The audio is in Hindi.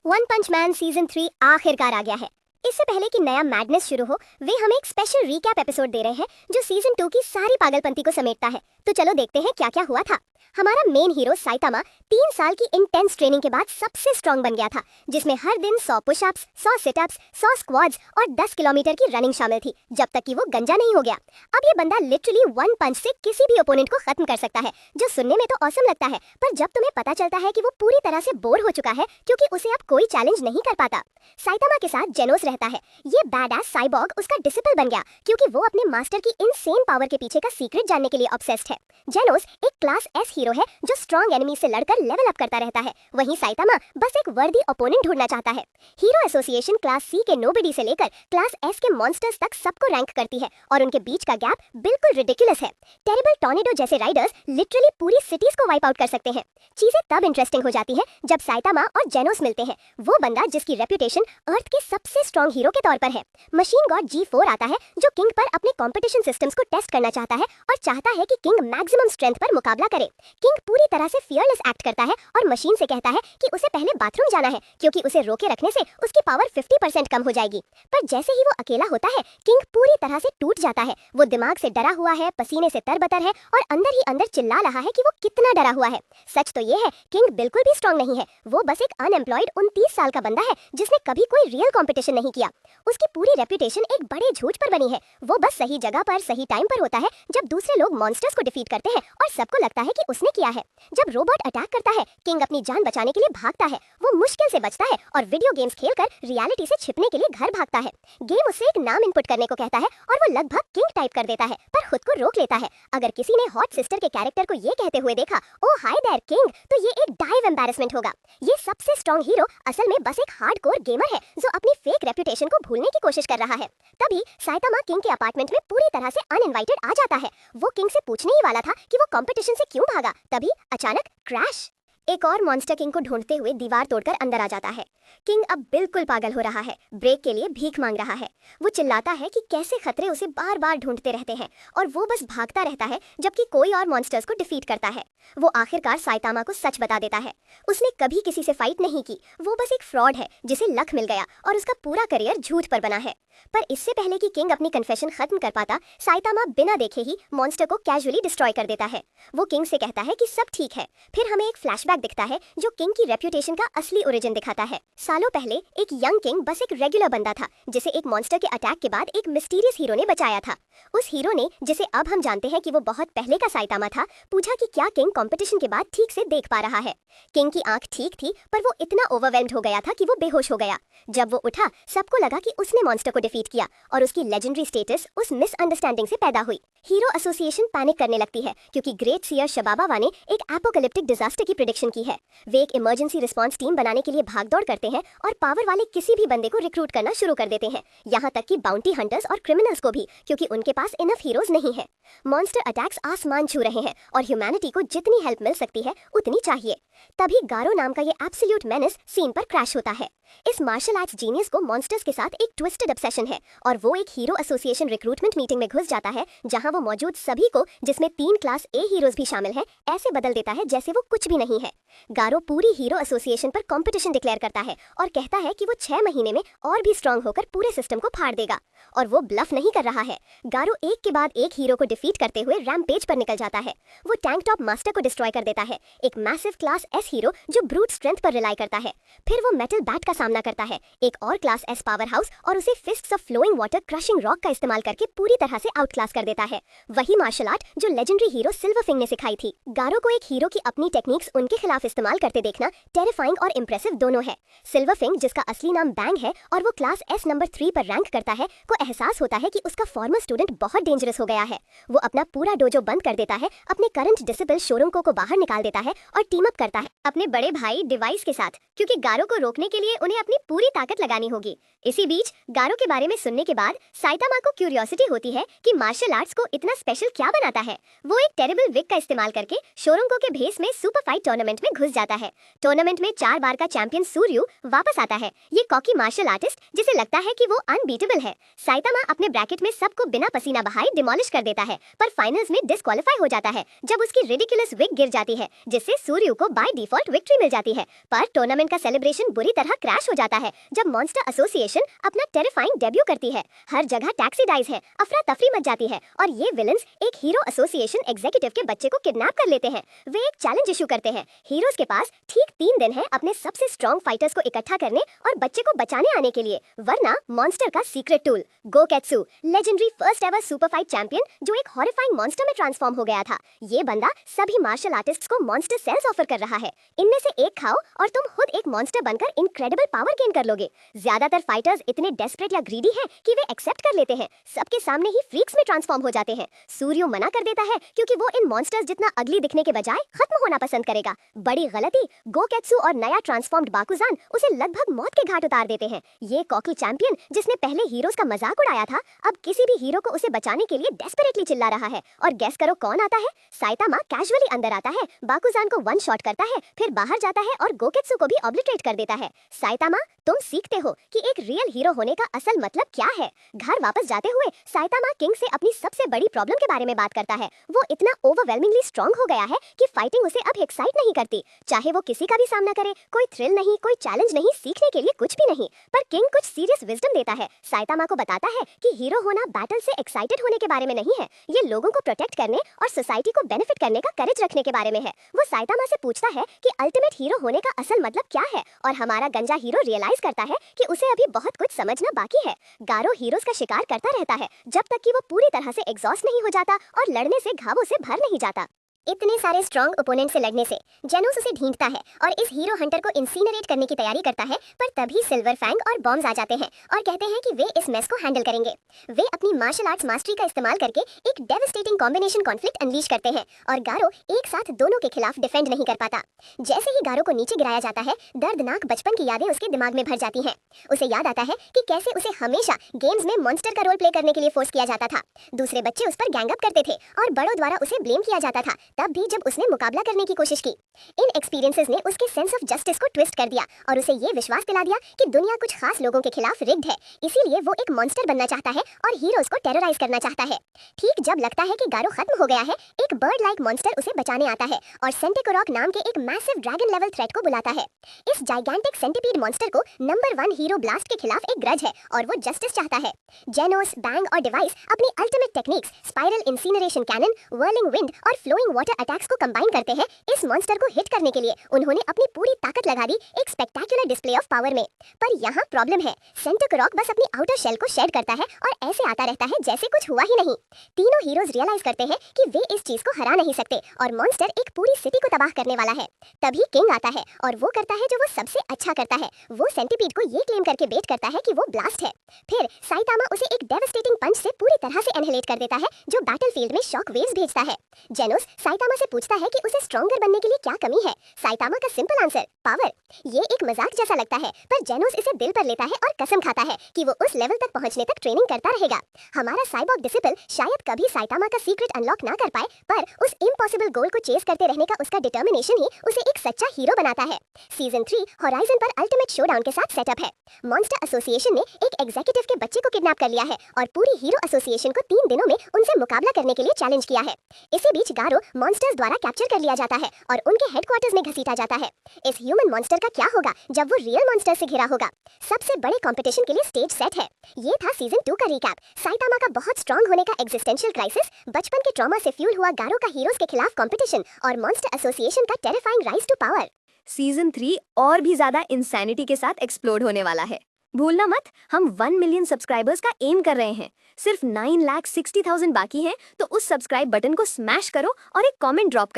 वन पंच मैन सीजन 3 आखिरकार आ गया है। इससे पहले कि नया मैडनेस शुरू हो, वे हमें एक स्पेशल रीकैप एपिसोड दे रहे हैं जो सीजन 2 की सारी पागलपंती को समेटता है। तो चलो देखते हैं क्या क्या हुआ था। हमारा मेन हीरो साइतामा 3 साल की इंटेंस ट्रेनिंग के बाद सबसे स्ट्रॉन्ग बन गया था, जिसमें हर दिन 100 पुशअप्स, 100 सिटअप्स, 100 स्क्वाड्स और 10 किलोमीटर की रनिंग शामिल थी, जब तक कि वो गंजा नहीं हो गया। अब ये बंदा लिटरली वन पंच से किसी भी ओपोनेंट को खत्म कर सकता है, जो सुनने में तो ऑसम लगता है, पर जब तुम्हें पता चलता है कि वो पूरी तरह से बोर हो चुका है क्योंकि उसे अब कोई चैलेंज नहीं कर पाता। साइतामा के साथ जेनोस रहता है। ये बैडएस साइबॉर्ग उसका डिसिपल बन गया क्योंकि वो अपने मास्टर की इनसेन पावर के पीछे का सीक्रेट जानने के लिए ऑब्सेस्ड है। जेनोस एक क्लास एस हीरो है जो स्ट्रॉन्ग एनिमी से लड़कर लेवल अप करता रहता है। वहीं साइतामा बस एक वर्दी ओपोनेंट ढूंढना चाहता है। हीरो एसोसिएशन क्लास सी के नोबडी से लेकर क्लास एस के मॉन्स्टर्स तक सबको रैंक करती है और उनके बीच का गैप बिल्कुल रिडिकुलस है। टेरिबल टॉर्नेडो जैसे राइडर्स लिटरली पूरी सिटीज को वाइप आउट कर सकते हैं। चीजें तब इंटरेस्टिंग हो जाती है जब साइतामा और जेनोस मिलते हैं। वो बंदा जिसकी रेपुटेशन अर्थ के सबसे स्ट्रॉन्ग हीरो के तौर पर है। मशीन गॉड G4 आता है जो किंग पर अपने कंपटीशन सिस्टम्स को टेस्ट करना चाहता है और चाहता है कि किंग मैक्सिमम स्ट्रेंथ पर मुकाबला करे। किंग पूरी तरह से फियरलेस एक्ट करता है और मशीन से कहता है कि उसे पहले बाथरूम जाना है क्योंकि उसे रोके रखने से उसकी पावर 50% कम हो जाएगी। पर जैसे ही वो अकेला होता है, किंग पूरी तरह से टूट जाता है। वो दिमाग से डरा हुआ है, पसीने से तरबतर है और अंदर ही अंदर चिल्ला रहा है कि वो कितना डरा हुआ है। सच तो ये है, किंग बिल्कुल भी स्ट्रॉन्ग नहीं है। वो बस एक अनएम्प्लॉयड 29 साल का बंदा है जिसने कभी कोई रियल कंपटीशन नहीं किया। उसकी पूरी रेपुटेशन एक बड़े झूठ पर बनी है। वो बस सही जगह पर सही टाइम पर होता है जब दूसरे लोग मॉन्स्टर्स को डिफीट करते हैं और सबको लगता है कि उसने किया है। जब रोबोट अटैक करता है, किंग अपनी जान बचाने के लिए भागता है। वो मुश्किल से बचता है और वीडियो गेम्स खेलकर रियलिटी से छिपने के लिए घर भागता है। गेम उससे एक नाम इनपुट करने को कहता है और वो लगभग किंग टाइप कर देता है, पर खुद को रोक लेता है। अगर किसी ने हॉट सिस्टर के कैरेक्टर को ये कहते हुए देखा, ओ हाय देयर किंग, तो ये एक डाइव एम्बैरेसमेंट होगा। ये सबसे स्ट्रॉन्ग हीरो असल में बस एक हार्डकोर गेमर है जो अपनी फेक रेपुटेशन को भूलने की कोशिश कर रहा है। तभी साइतामा किंग के अपार्टमेंट में पूरी तरह से अनइनवाइटेड आ जाता है। वो किंग से पूछने ही वाला था कि वो कंपटीशन से क्यों भागा, तभी अचानक क्रैश। एक और मॉन्स्टर किंग को ढूंढते हुए दीवार तोड़कर अंदर आ जाता है। किंग अब बिल्कुल पागल हो रहा है, ब्रेक के लिए भीख मांग रहा है। वो चिल्लाता है कि कैसे खतरे उसे बार बार ढूंढते रहते हैं और वो बस भागता रहता है जबकि कोई और मॉन्स्टर्स को डिफीट करता है। वो आखिरकार साइतामा को सच बता देता है। उसने कभी किसी से फाइट नहीं की, वो बस एक फ्रॉड है जिसे लक मिल गया और उसका पूरा करियर झूठ पर बना है। पर इससे पहले कि किंग अपनी कन्फेशन खत्म कर पाता, साइतामा बिना देखे ही मॉन्स्टर को कैजुअली डिस्ट्रॉय कर देता है। वो किंग से कहता है कि सब ठीक है। फिर हमें एक फ्लैशबैक दिखता है जो किंग की रेपुटेशन का असली ओरिजिन दिखाता है। सालों पहले एक यंग किंग बस एक रेगुलर बंदा था जिसे एक मॉन्स्टर के अटैक के बाद एक मिस्टीरियस हीरो ने बचाया था। उस हीरो ने, जिसे अब हम जानते हैं कि वो बहुत पहले का साइतामा था, पूछा कि क्या किंग कंपटीशन के बाद ठीक से देख पा रहा है। किंग की आंख ठीक थी, पर वो इतना ओवरवेल्म्ड हो गया था कि वो बेहोश हो गया। जब वो उठा, सबको लगा कि उसने मॉन्स्टर को डिफीट किया और उसकी लेजेंडरी स्टेटस उस मिसअंडरस्टैंडिंग से पैदा हुई। हीरो एसोसिएशन पैनिक करने लगती है क्योंकि ग्रेट सियर शबाबावा ने एक एपोकलिप्टिक डिजास्टर की प्रेडिक्शन की है। वे एक इमरजेंसी रिस्पांस टीम बनाने के लिए भागदौड़ करते हैं और पावर वाले किसी भी बंदे को रिक्रूट करना शुरू कर देते हैं, यहाँ तक कि बाउंटी हंटर्स और क्रिमिनल्स को भी, क्योंकि उनके पास इनफ हीरोज नहीं है। मॉन्स्टर अटैक्स आसमान छू रहे हैं और ह्यूमैनिटी को जितनी हेल्प मिल सकती है उतनी चाहिए। तभी गारो नाम का ये एब्सोल्यूट मेनेस सीन पर क्रैश होता है। इस मार्शल आर्ट्स जीनियस को मॉन्स्टर्स के साथ एक ट्विस्टेड ऑब्सेशन है और वो एक हीरो एसोसिएशन रिक्रूटमेंट मीटिंग में घुस जाता है जहां वो मौजूद सभी को, जिसमें 3 क्लास ए हीरोज भी शामिल हैं, ऐसे बदल देता है जैसे वो कुछ भी नहीं है। गारो पूरी हीरो एसोसिएशन पर कंपटीशन डिक्लेयर करता है और कहता है कि वो 6 महीने में और भी स्ट्रांग होकर पूरे सिस्टम को फाड़ देगा। और वो ब्लफ नहीं कर रहा है। गारो एक के बाद एक हीरो को डिफीट करते हुए रैम्पेज पर निकल जाता है। वो टैंक टॉप मास्टर को डिस्ट्रॉय कर देता है, एक मैसिव क्लास एस हीरो जो ब्रूट स्ट्रेंथ पर रिलाई करता है। फिर वो मेटल बैट का सामना करता है, एक और क्लास एस पावर हाउस, और उसे fists of flowing water crushing rock का इस्तेमाल करके पूरी तरह से आउट क्लास कर देता है। वही मार्शल आर्ट जो लेजेंडरी हीरो सिल्वरफिंग ने सिखाई थी। गारो को एक हीरो की अपनी टेक्निक्स उनके खिलाफ इस्तेमाल करते देखना टेरिफाइंग और इंप्रेसिव दोनों है। सिल्वरफिंग, जिसका असली नाम बैंग है और वो क्लास एस नंबर 3 पर रैंक करता है, को एहसास होता है कि उसका फॉर्मर स्टूडेंट बहुत डेंजरस हो गया है। वो अपना पूरा डोजो बंद कर देता है, अपने करंट डिसिपल शोरुंको को बाहर निकाल देता है और टीम अप करता है अपने बड़े भाई डिवाइस के साथ, क्योंकि गारो को रोकने के लिए उन्हें अपनी पूरी ताकत लगानी होगी। इसी बीच गारो के बारे में सुनने के बाद साइतामा को क्यूरियोसिटी होती है कि मार्शल आर्ट्स को इतना स्पेशल क्या बनाता है? वो एक टेरिबल विग का इस्तेमाल करके शोरंगो के भेस में सुपर फाइट टूर्नामेंट में घुस जाता है। टूर्नामेंट में 4 बार का चैंपियन सूर्यू वापस आता है। ये कॉकी मार्शल आर्टिस्ट जिसे लगता है कि वो अनबीटेबल है। साइतामा अपने ब्रैकेट में सबको बिना पसीना बहाए डिमोलिश कर देता है, पर फाइनल्स में डिस्क्वालीफाई हो जाता है जब उसकी रिडिकुलस विग गिर जाती है, जिससे सूर्यू को बाय डिफॉल्ट विक्ट्री मिल जाती है। पर टूर्नामेंट का सेलिब्रेशन बुरी तरह क्रैश हो जाता है जब मॉन्स्टर एसोसिएशन अपना टेरिफाइंग डेब्यू करती है। हर जगह टैक्सी डाइज है, अफरा तफरी मच जाती है और ये विलन्स एक हीरो एसोसिएशन एग्जीक्यूटिव के बच्चे को किडनैप कर लेते हैं। वे एक चैलेंज इशू करते हैं। हीरोज के पास ठीक 3 दिन है अपने सबसे स्ट्रॉन्ग फाइटर्स को इकट्ठा करने और बच्चे को बचाने आने के लिए, वरना मॉन्स्टर का secret tool Goketsu, legendary first ever super fight champion जो एक हॉरिफाइंग मॉन्स्टर में ट्रांसफॉर्म हो गया था, ये बंदा सभी मार्शल आर्टिस्ट्स को मॉन्स्टर सेल्स ऑफर कर रहा है। इनमें से एक खाओ और तुम खुद एक मॉन्स्टर बनकर इनक्रेडिबल पावर गेन कर लोगे। ज्यादातर फाइटर्स इतने डेस्परेट या ग्रीडी हैं कि वे एक्सेप्ट कर लेते हैं, सबके सामने ही फ्रीक्स में ट्रांसफॉर्म हो जाते हैं। सूर्य मना कर देता है क्योंकि वो इन मॉन्स्टर्स जितना अगली दिखने के बजाय खत्म होना पसंद करेगा। बड़ी गलती, गोकेत्सु और नया ट्रांसफॉर्म्ड बाकुजान उसे लगभग मौत के घाट उतार देते हैं। ये कॉकी चैंपियन जिसने पहले हीरोज का मजाक उड़ाया था, अब किसी भी हीरो को उसे बचाने के लिए डेस्परेटली चिल्ला रहा है। और गेस करो कौन आता है? साइतामा कैजुअली अंदर आता है, बाकुजान को वन शॉट करता है, फिर बाहर जाता है और गोकेत्सु को भी ऑब्लिटरेट कर देता है। साइतामा, तुम सीखते हो कि एक रियल हीरो होने का असल मतलब क्या है। घर वापस जाते हुए साइतामा किंग से अपनी सबसे बड़ी प्रॉब्लम के बारे में बात करता है। वो इतना ओवरवेलमिंगली स्ट्रांग हो गया है कि फाइटिंग उसे अब एक्साइट नहीं करती। चाहे वो किसी का भी सामना करे, कोई थ्रिल नहीं, कोई चैलेंज नहीं, सीखने के लिए कुछ भी नहीं। पर किंग कुछ सीरियस विजडम देता है। साइतामा को बताता है कि हीरो होना बैटल से एक्साइटेड होने के बारे में नहीं है, ये लोगों को प्रोटेक्ट करने और सोसाइटी को बेनिफिट करने का करेज रखने के बारे में है। वो साइतामा से पूछता है कि अल्टीमेट हीरो होने का असल मतलब क्या है, और हमारा गंजा हीरो रियलाइज करता है कि उसे अभी बहुत कुछ समझना बाकी है। गारो हीरोज का शिकार करता रहता है जब तक कि वो पूरी तरह से एग्जॉस्ट नहीं हो जाता और लड़ने से घावों से भर नहीं जाता। इतने सारे स्ट्रॉन्ग ओपोनेंट से लड़ने से जेनोस उसे ढींढता है और इस हीरो हंटर को इंसिनरेट करने की तैयारी करता है, पर तभी सिल्वर फैंग और बॉम्ब्स आ जाते हैं और कहते हैं कि वे इस मेस को हैंडल करेंगे। वे अपनी मार्शल आर्ट्स मास्टरी का इस्तेमाल करके एक डेवास्टेटिंग कॉम्बिनेशन कॉन्फ्लिक्ट अनलीश करते हैं और गारो एक साथ दोनों के खिलाफ डिफेंड नहीं कर पाता। जैसे ही गारो को नीचे गिराया जाता है, दर्दनाक बचपन की यादें उसके दिमाग में भर जाती हैं। उसे याद आता है कि कैसे उसे हमेशा गेम्स में मॉन्स्टर का रोल प्ले करने के लिए फोर्स किया जाता था। दूसरे बच्चे उस पर गैंग अप करते थे और बड़ों द्वारा उसे ब्लेम किया जाता था, तब भी जब उसने मुकाबला करने की कोशिश की। इन एक्सपीरियंसेस ने उसके सेंस ऑफ जस्टिस को ट्विस्ट कर दिया और उसे ये विश्वास दिला दिया कि दुनिया कुछ खास लोगों के खिलाफ रिग्ड है, इसीलिए वो एक मॉन्स्टर बनना चाहता है और हीरोज को टेरराइज करना चाहता है। ठीक जब लगता है कि गारो खत्म हो गया है, एक बर्ड लाइक मॉन्स्टर उसे बचाने आता है और सेंटेकोरॉक नाम के एक मैसिव ड्रैगन लेवल थ्रेट को बुलाता है। इस जाइगैंटिक सेंटीपीड मॉन्स्टर को नंबर 1 हीरो ब्लास्ट के खिलाफ एक ग्रज है और वो जस्टिस चाहता है। जेनोस, बैंग और डिवाइस अपनी ultimate techniques spiral incineration cannon, whirling wind और फ्लोइंग वाटर अटैक्स को कंबाइन करते हैं। इस मॉन्स्टर को हिट करने के लिए उन्होंने अपनी पूरी ताकत लगा दी एक स्पेक्टेकुलर डिस्प्ले ऑफ पावर में। पर यहाँ प्रॉब्लम है, सेंटेकोरॉक बस अपनी आउटर शेल को शेड करता है और ऐसे आता रहता है जैसे कुछ हुआ ही नहीं। तीनों हीरोज रियलाइज करते हैं कि वे इस चीज को हरा नहीं सकते और मॉन्स्टर एक पूरी सिटी को तबाह करने वाला है। तभी किंग आता है और वो करता है जो वो सबसे अच्छा करता है, वो सेंटीपीड को ये क्लेम करके बेट करता है कि वो ब्लास्ट है। फिर साइतामा उसे एक डेवास्टेटिंग पंच से पूरी तरह से एनहिलेट कर देता है जो बैटलफील्ड में शॉक वेव्स भेजता है। जेनोस साइतामा से पूछता है कि उसे स्ट्रॉन्गर बनने के लिए क्या कमी है। साइतामा का सिंपल आंसर, पावर। ये एक मजाक जैसा लगता है, पर जेनोस इसे दिल पर लेता है और कसम खाता है कि वो उस लेवल तक पहुंचने तक ट्रेनिंग करता रहेगा। हमारा साइबॉर्ग डिसिपल शायद कभी साइतामा का सीक्रेट अनलॉक ना कर पाए, पर उस इम्पॉसिबल गोल को चेस करते रहने का उसका डिटर्मिनेशन ही उसे एक सच्चा हीरो बनाता है। सीजन 3 होराइजन पर अल्टीमेट शोडाउन के साथ सेटअप है। मॉन्स्टर एसोसिएशन ने एक एग्जीक्यूटिव के बच्चे को किडनैप कर लिया है और पूरी हीरो एसोसिएशन को 3 दिनों में उनसे मुकाबला करने के लिए चैलेंज किया है। इसी बीच गारो मॉन्स्टर्स द्वारा कैप्चर कर लिया जाता है और उनके हेडक्वार्टर्स में घसीटा जाता है। इस ह्यूमन मॉन्स्टर का क्या होगा जब वो रियल मॉन्स्टर से घिरा होगा? सबसे बड़े कंपटीशन के लिए स्टेज सेट है। ये था सीजन 2 का रिकैप। साइतामा का बहुत स्ट्रांग होने का एग्जिस्टेंशियल क्राइसिस, बचपन के ट्रॉमा से फ्यूल हुआ गारो का हीरोज के खिलाफ कंपटीशन और मॉन्स्टर एसोसिएशन का terrifying rise to power. Season 3 और भी ज्यादा इंसैनिटी के साथ एक्सप्लोड होने वाला है। भूलना मत, हम 1 मिलियन सब्सक्राइबर्स का एम कर रहे हैं। सिर्फ 9,60,000 बाकी हैं, तो उस सब्सक्राइब बटन को स्मैश करो और एक कमेंट ड्रॉप करो।